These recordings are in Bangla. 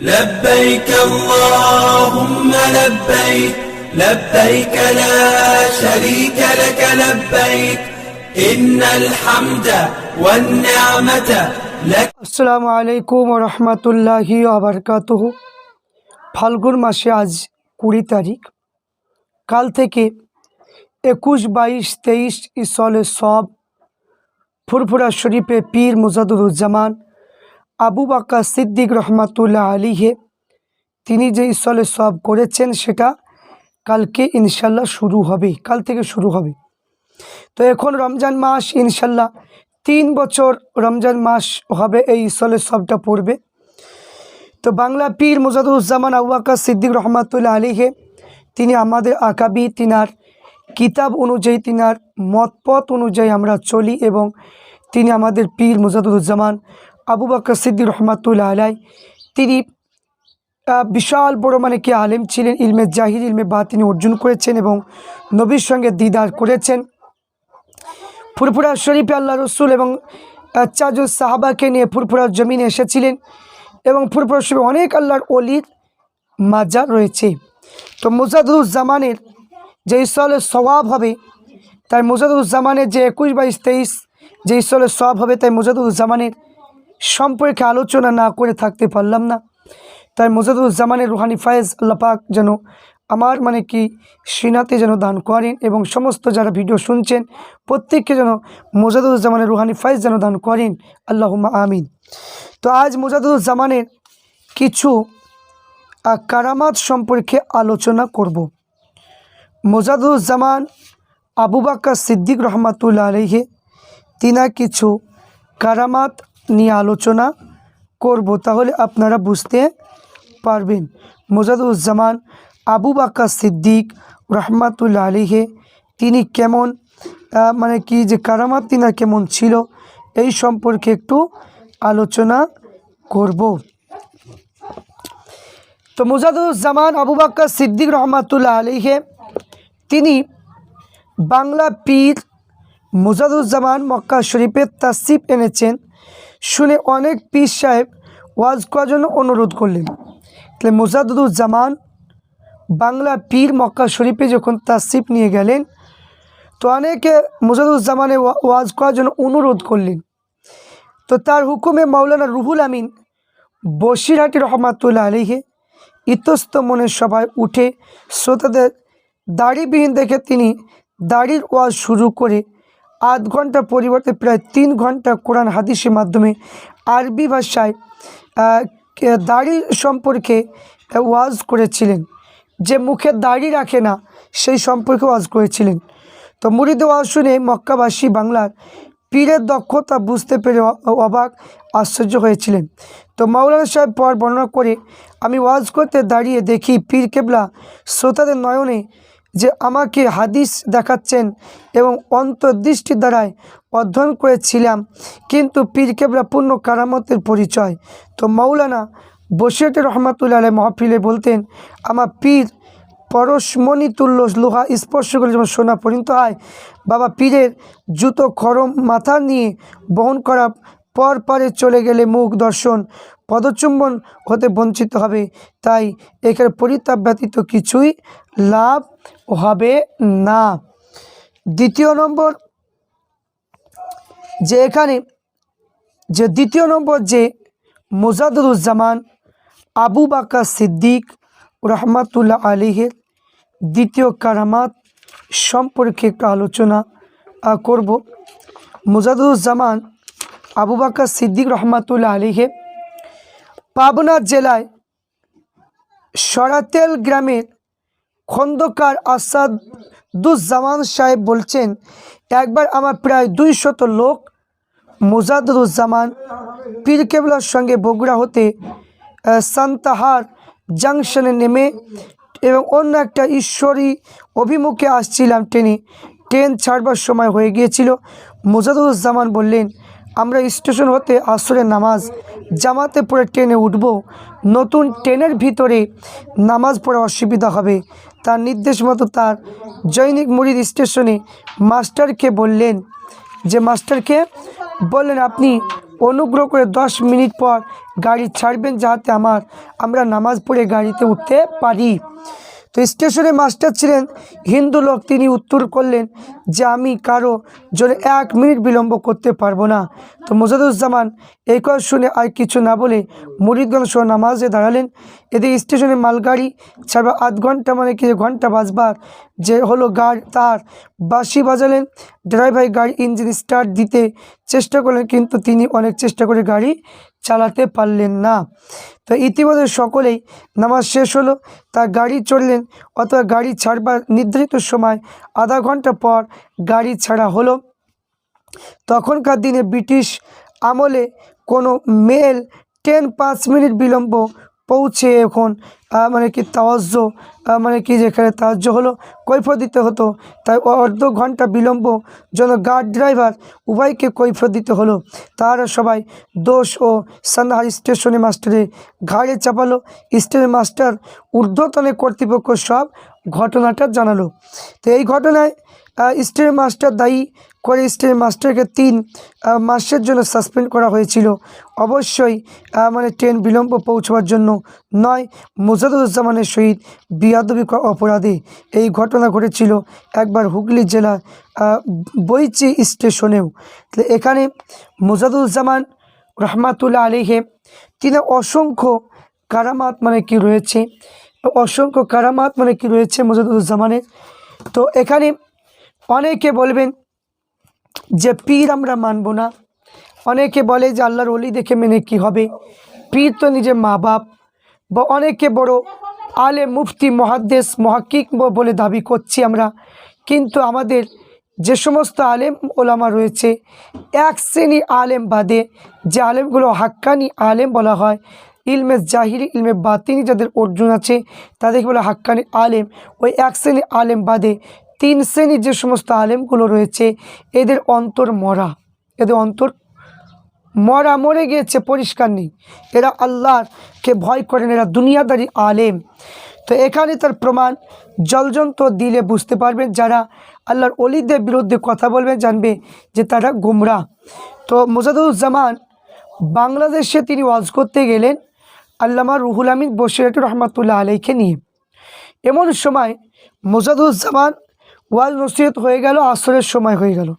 لبيك اللهم لبيك لبيك لا شريك لك لبيك إن الحمد والنعمة لك। আসসালামু আলাইকুম ওয়া রাহমাতুল্লাহি ওয়া বারাকাতুহু। ফাল্গুন মাসে আজ 20 তারিখ। কাল থেকে 21, 22, 23 ইসলে সব ফুরফুরা শরীফে পীর মুজাদ্দুদুজ্জামান আবু বকর সিদ্দিক রহমাতুল্লাহ আলাইহি তিনি যে ইসলে সব করেছেন সেটা কালকে ইনশাল্লাহ শুরু হবে, কাল থেকে শুরু হবে। তো এখন রমজান মাস, ইনশাল্লাহ 3 বছর রমজান মাস হবে এই ইসলে সবটা পড়বে। তো বাংলা পীর মুজাদ্দুদুজ্জামান আবু বকর সিদ্দিক রহমাতুল্লাহ আলাইহি তিনি আমাদের আকাবি, তিনার কিতাব অনুযায়ী, তিনার মতপথ অনুযায়ী আমরা চলি এবং তিনি আমাদের পীর মুজাদ্দুদুজ্জামান আবু বকর সিদ্দিক রহমাতুল্লাহ আলাইহি তিনি বিশাল বড় কি আলেম ছিলেন, ইলমে জাহির ইলমে বাতিনি অর্জন করেছেন এবং নবীর সঙ্গে দিদার করেছেন। ফুরফুরা শরীফে আল্লাহ রসুল এবং 4 জন সাহাবাকে নিয়ে ফুরফুরা জমিনে এসেছিলেন এবং ফুরফুরা শরীফে অনেক আল্লাহর ওলির মাজার রয়েছে। তো মুজাদ্দুদুজ্জামানের যে ইসলে সওয়াব হবে, তাই মুজাদ্দুদুজ্জামানের যে 21, 22, 23 যে ইসলে সওয়াব হবে, তাই মুজাদ্দুদুজ্জামানের সম্পর্কে আলোচনা না করে থাকতে পারলাম না। তাই মুজাদ্দুদুজ্জামানের রুহানি ফায়েজ আল্লাহ পাক যেন আমার সিনাতে যেন দান করেন এবং সমস্ত যারা ভিডিও শুনছেন প্রত্যেককে যেন মুজাদ্দুদুজ্জামানের রুহানি ফায়েজ যেন দান করেন, আল্লাহুম্মা আমিন। তো আজ মুজাদ্দুদুজ্জামানের কিছু কারামাত সম্পর্কে আলোচনা করব। মুজাদ্দুদুজ্জামান আবু বকর সিদ্দিক রহমাতুল্লাহ আলাইহি তিনার কিছু কারামাত নিয়ে আলোচনা করব, তাহলে আপনারা বুঝতে পারবেন মুজাদ্দুদুজ্জামান আবু বকর সিদ্দিক রহমাতুল্লাহ আলাইহি তিনি কেমন, কি যে কারামাত তিনার কেমন ছিল, এই সম্পর্কে একটু আলোচনা করব। তো মুজাদ্দুদুজ্জামান আবু বকর সিদ্দিক রহমাতুল্লাহ আলাইহি তিনি বাংলা পীর মুজাদ্দুদুজ্জামান মক্কা শরীফে তাশরিফ এনেছেন শুনে অনেক পীর সাহেব ওয়াজ করার জন্য অনুরোধ করলেন। তাহলে মুজাদ্দুদুজ্জামান বাংলা পীর মক্কা শরীফে যখন তাশরিফ নিয়ে গেলেন, তো অনেকে মুজাদ্দুদুজ্জামানের ওয়াজ করার জন্য অনুরোধ করলেন। তো তার হুকুমে মাওলানা রুহুল আমিন বসিরহাটি রহমাতুল্লাহ আলাইহি ইতস্ত মনের সভায় উঠে শ্রোতাদের দাড়িবিহীন দেখে তিনি দাড়ির ওয়াজ শুরু করে আধ ঘন্টা পরিবর্তে প্রায় 3 ঘন্টা কোরআন হাদিসের মাধ্যমে আরবি ভাষায় দাড়ি সম্পর্কে ওয়াজ করেছিলেন। যে মুখে দাড়ি রাখে না সেই সম্পর্কে ওয়াজ করেছিলেন। তো মুরিদ ওয়াজ শুনে মক্কাবাসী বাংলার পীরের দক্ষতা বুঝতে পেরে অবাক আশ্চর্য হয়েছিলেন। তো মাওলানা সাহেব পর বর্ণনা করে, আমি ওয়াজ করতে দাঁড়িয়ে দেখি পীর কেবলা শ্রোতাদের নয়নে যে আমাকে হাদিস দেখাচ্ছেন এবং অন্তর্দৃষ্টির দ্বারায় অধ্যয়ন করেছিলাম, কিন্তু পীর কেবলা পূর্ণ কারামতের পরিচয়। তো মাওলানা বসিরহাটি রহমাতুল্লাহ আলাইহি মাহফিলে বলতেন, আমার পীর পরশমণি তুল্য লোহা স্পর্শ করে যেমন সোনা পরিণত হয়, বাবা পীরের জুতো খরম মাথা নিয়ে বহন করা পর পারে চলে গেলে মুখ দর্শন পদচুম্বন হতে বঞ্চিত হবে, তাই এখানে পরিতাপ ব্যতীত কিছুই লাভ হবে না। দ্বিতীয় নম্বর যে মুজাদ্দুদুজ্জামান আবু বকর সিদ্দিক রহমাতুল্লাহ আলাইহির দ্বিতীয় কারামাত সম্পর্কে একটু আলোচনা করব। মুজাদ্দুদুজ্জামান আবু বকর সিদ্দিক রহমাতুল্লাহ আলাইহি পাবনা জেলায় সরাতেল গ্রামের খন্দকার আসাদুজ্জামান সাহেব বলছেন, একবার আমার প্রায় 200 লোক মুজাদ্দুদুজ্জামান পীর কেবলার সঙ্গে বগুড়া হতে সান্তাহার জাংশনে নেমে এবং অন্য একটা ঈশ্বরী অভিমুখে আসছিলাম। ট্রেন ছাড়বার সময় হয়ে গিয়েছিল। মুজাদ্দুদুজ্জামান বললেন, আমরা স্টেশন হতে আসরের নামাজ জামাতে পড়ে ট্রেনে উঠব, নতুন ট্রেনের ভিতরে নামাজ পড়া অসুবিধা হবে। তার নির্দেশ মতো তার জৈনিক মুরিদ স্টেশনে মাস্টারকে বললেন, আপনি অনুগ্রহ করে 10 মিনিট পর গাড়ি ছাড়বেন, যাতে আমরা নামাজ পড়ে গাড়িতে উঠতে পারি। তো স্টেশনে মাস্টার ছিলেন হিন্দু লোক, তিনি উত্তর করলেন যে আমি কারো জন্য 1 মিনিট বিলম্ব করতে পারবো না। তো মোজাদুজ্জামান এই কথা শুনে আর কিছু না বলে মুরিদগণ সহ নামাজে দাঁড়ালেন। এদিকে স্টেশনে মালগাড়ি ছাড়বা 8 ঘন্টা, মানে কি ঘন্টা বাজবার যে হলো, গাড়ি তার বাঁশি বাজালেন। ড্রাইভার গাড়ি ইঞ্জিন স্টার্ট দিতে চেষ্টা করলেন, কিন্তু তিনি অনেক চেষ্টা করে গাড়ি চালাতে পারলেন না। তো ইতিমধ্যে সকলেই নামাজ শেষ হলো, তার গাড়ি চড়লেন, অথবা গাড়ি ছাড়বার নির্ধারিত সময় আধা ঘন্টা পর গাড়ি ছাড়া হলো। তখনকার দিনে ব্রিটিশ আমলে কোনো মেল ট্রেন 5 মিনিট বিলম্ব পৌঁছে এখন মানে কি তাওয়াজ্য মানে কি যেখানে তাওয়াজ্য হলো কৈফিয়ত দিতে হতো, তাই অর্ধ ঘন্টা বিলম্ব জন্য গার্ড ড্রাইভার উভয়কে কৈফিয়ত দিতে হলো। তারা সবাই দোষ ও সান্নাহার স্টেশনে মাস্টারে ঘাড়ে চাপালো। স্টেশন মাস্টার ঊর্ধ্বতনে কর্তৃপক্ষ সব ঘটনাটা জানালো। তো এই ঘটনায় স্টেশন মাস্টার দায়ী করে স্টেশন মাস্টারকে 3 মাসের জন্য সাসপেন্ড করা হয়েছিল। অবশ্যই মানে ট্রেন বিলম্ব পৌঁছবার জন্য নয়, মোজাদুজ্জামানের সহিত বিয়াদবি অপরাধে। এই ঘটনা ঘটেছিল একবার হুগলি জেলার বইচি স্টেশনেও। এখানে মোজাদুজ্জামান রহমাতুল্লাহ আলাইহি তিনি অসংখ্য কারামাত মানে কি রয়েছে, অসংখ্য কারামাত মানে কি রয়েছে মোজাদুজ্জামানের। তো এখানে অনেকে বলবেন যে পীর আমরা মানব না, অনেকে বলে যে আল্লাহর ওলি দেখে মেনে কি হবে, পীর তো নিজে মা বাপ, বা অনেকে বড় আলেম মুফতি মুহাদ্দিস মুহাক্কিক বলে দাবি করছি আমরা। কিন্তু আমাদের যে সমস্ত আলেম ওলামা রয়েছে, এক শ্রেণী আলেম বাদে, যে আলেমগুলো হাক্কানি আলেম বলা হয়, ইলমে জাহিরি ইলমে বাতিনি যাদের অর্জন আছে তাদেরকে বলা হাক্কানি আলেম, ওই এক শ্রেণী আলেম বাদে 3 শ্রেণীর যে সমস্ত আলেমগুলো রয়েছে, এদের অন্তর মরা, এদের অন্তর মরে গিয়েছে, পরিষ্কার নেই। এরা আল্লাহকে ভয় করেন, এরা দুনিয়াদারি আলেম। তো এখানে তার প্রমাণ জলজন্ত দিলে বুঝতে পারবেন, যারা আল্লাহর ওলিদের বিরুদ্ধে কথা বলবে জানবে যে তারা গুমরাহ। তো মোজাদুজ্জামান বাংলাদেশে তিনি ওয়াজ করতে গেলেন আল্লামা রুহুল আমিন বসিরহাটি রহমাতুল্লাহ আলাইকে নিয়ে। এমন সময় মোজাদুজ্জামান ওয়াজ নসিহত হয়ে গেল, আসরের সময় হয়ে গেল।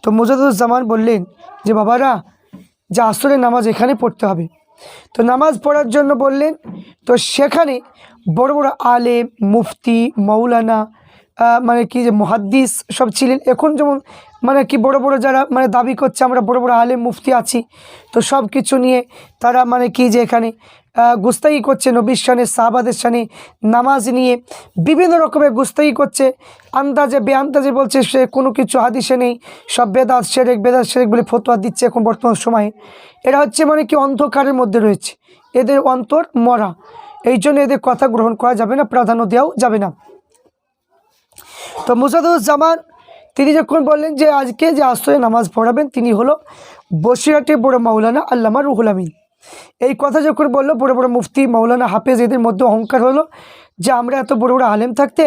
তো মোজাদুজ্জামান বললেন যে বাবারা, যে আসরের নামাজ এখানে পড়তে হবে। তো নামাজ পড়ার জন্য বললেন। তো সেখানে বড় বড় আলেম মুফতি মৌলানা মানে কি যে মুহাদ্দিস সব ছিলেন। এখন যেমন মানে কি বড় বড় যারা মানে দাবি করছে আমরা বড় বড় আলেম মুফতি আছি, তো সব কিছু নিয়ে তারা মানে কি যে এখানে গুস্তাগি করছে, নবীর শানে সাহাবাদের শানে নামাজ নিয়ে বিভিন্ন রকমের গুস্তাগি করছে, আন্দাজে বেআন্দাজে বলছে সে কোনো কিছু হাদিসে নেই, সব বেদাত শেরেক বলে ফতোয়া দিচ্ছে এখন বর্তমান সময়ে। এরা হচ্ছে মানে কি অন্ধকারের মধ্যে রয়েছে, এদের অন্তর মরা, এই জন্য এদের কথা গ্রহণ করা যাবে না, প্রাধান্য দেওয়াও যাবে না। তো মোজাদুজ্জামান তিনি যখন বললেন যে আজকে যে আসরে নামাজ পড়াবেন তিনি হলো বসিরহাটের বড় মাওলানা আল্লামা রুহুল আমিন। এই কথা যখন বললো, বড় বড় মুফতি মৌলানা হাফেজ এদের মধ্যে অহংকার হলো যে আমরা এত বড় বড় আলেম থাকতে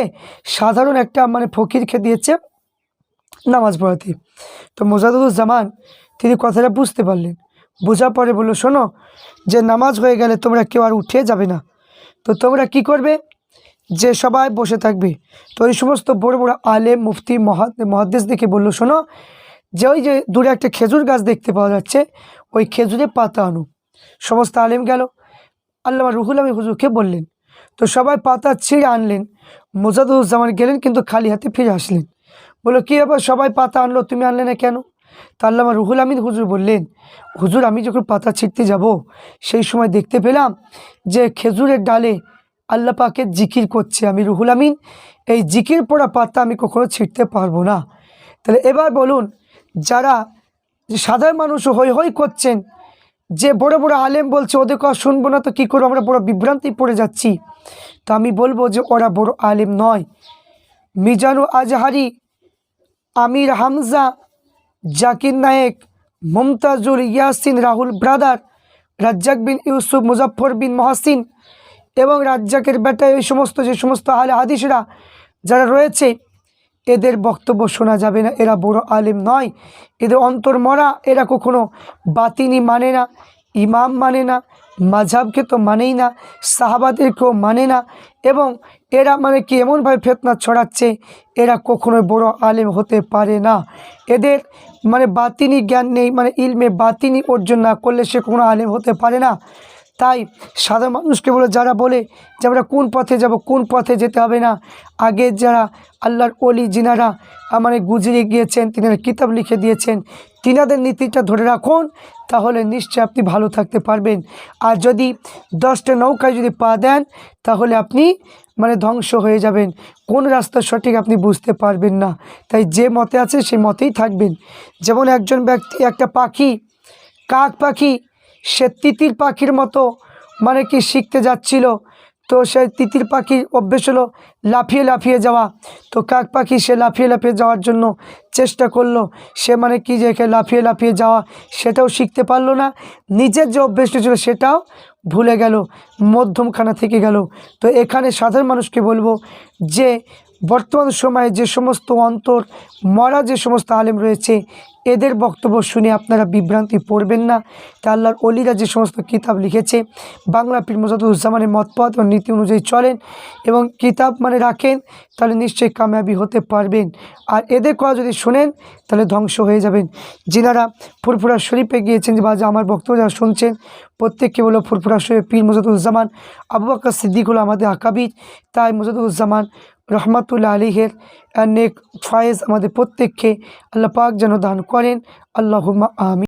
সাধারণ একটা মানে ফকিরকে দিয়েছে নামাজ পড়াতে। তো মোজাদুজ্জামান তিনি কথাটা বুঝতে পারলেন, বোঝার পরে বললো শোনো, যে নামাজ হয়ে গেলে তোমরা কেউ আর উঠে যাবে না, তো তোমরা কি করবে, যে সবাই বসে থাকবে। তো এই সমস্ত বড় বড় আলেম মুফতি মুহাদ্দিস দেখে বললো শোনো, যে ওই যে দূরে একটা খেজুর গাছ দেখতে পাওয়া যাচ্ছে, ওই খেজুরে পাতা আনো। সমস্ত আলেম গেল, আল্লামা রুহুল আমিন হুজুরকে বললেন। তো সবাই পাতা ছিঁড়ে আনলেন, মোজাদুজ্জামান গেলেন কিন্তু খালি হাতে ফিরে আসলেন। বললো কী ব্যাপার, সবাই পাতা আনলো, তুমি আনলে না কেন? তো আল্লামা রুহুল আমিন হুজুর বললেন, হুজুর আমি যখন পাতা ছিঁড়তে যাব সেই সময় দেখতে পেলাম যে খেজুরের ডালে আল্লাহ পাকের জিকির করছে, আমি রুহুল আমিন এই জিকির পড়া পাতা আমি কখনো ছিঁড়তে পারবো না। তাহলে এবার বলুন, যারা সাধারণ মানুষ হই হই করছেন, যে বড় বড় আলেম বলছে ওদের কথা শুনবো না, তো কী করবো, আমরা বড় বিভ্রান্তি পড়ে যাচ্ছি। তো আমি বলবো যে ওরা বড় আলেম নয়। মিজানু আজহারি, আমির হামজা, জাকির নায়েক, মুমতাজুল ইয়াসিন, রাহুল ব্রাদার, রাজ্জাক বিন ইউসুফ, মুজাফর বিন মহাসিন এবং রাজ্জাকের বেটা, এই সমস্ত যে সমস্ত আলে হাদিসরা যারা রয়েছে, এদের বক্তব্য শোনা যাবে না, এরা বড় আলেম নয়, এদের অন্তর মরা, এরা কখনো বাতিনি মানে না, ইমাম মানে না, মাঝহাবকে তো মানেই না, সাহাবাদেরকেও মানে না, এবং এরা মানে কি এমনভাবে ফিতনা ছড়াচ্ছে, এরা কখনোই বড় আলেম হতে পারে না। এদের মানে বাতিনি জ্ঞান নেই, মানে ইলমে বাতিনি অর্জন না করলে সে কোনো আলেম হতে পারে না। তাই সাধারণ মানুষকে বলে, যারা বলে যে আমরা কোন পথে যাব, কোন পথে যেতে হবে না, আগে যারা আল্লাহর ওলি যিনারা মানে গুজরে গিয়েছেন, তিনারা কিতাব লিখে দিয়েছেন, তিনাদের নীতিটা ধরে রাখুন, তাহলে নিশ্চয়ই আপনি ভালো থাকতে পারবেন। আর যদি 10টা নৌকায় যদি পা দেন, তাহলে আপনি মানে ধ্বংস হয়ে যাবেন, কোন রাস্তা সঠিক আপনি বুঝতে পারবেন না। তাই যে মতে আছে সেই মতেই থাকবেন। যেমন একজন ব্যক্তি, একটা পাখি, কাক পাখি, সে তিতির পাখির মতো মানে কি শিখতে যাচ্ছিল, তো সে তিতির পাখির অভ্যেস হলো লাফিয়ে লাফিয়ে যাওয়া, তো কাক পাখি সে লাফিয়ে লাফিয়ে যাওয়ার জন্য চেষ্টা করলো, সে মানে কি যে লাফিয়ে লাফিয়ে যাওয়া সেটাও শিখতে পারলো না, নিজের যে অভ্যেসটা ছিল সেটাও ভুলে গেল, মধ্যমখানা থেকে গেল। তো এখানে সাধারণ মানুষকে বলবো যে বর্তমান সময়ে যে সমস্ত অন্তর মরা যে সমস্ত আলেম রয়েছে, এদের বক্তব্য শুনে আপনারা বিভ্রান্তি পড়বেন না। তা আল্লাহর ওলিরা যে সমস্ত কিতাব লিখেছে, বাংলা পীর মুজাদ্দুজ্জামানের মতপথ ও নীতি অনুযায়ী চলেন এবং কিতাব মানে রাখেন, তাহলে নিশ্চয়ই কামিয়াবি হতে পারবেন। আর এদের কথা যদি শোনেন তাহলে ধ্বংস হয়ে যাবেন। যিনারা ফুরফুরা শরীফে গিয়েছেন, বা যে আমার বক্তব্য যারা শুনছেন, প্রত্যেককে বলো ফুরফুরা শরীফ পীর মুজাদ্দুজ্জামান আবু বকর সিদ্দিক হলো আমাদের আকাবির। তাই মুজাদ্দুজ্জামান রহমাতুল্লাহ আলাইহির নেক ফয়েজ আমাদের প্রত্যেককে আল্লাহ পাক যেন দান করেন। আল্লাহুম্মা আমিন।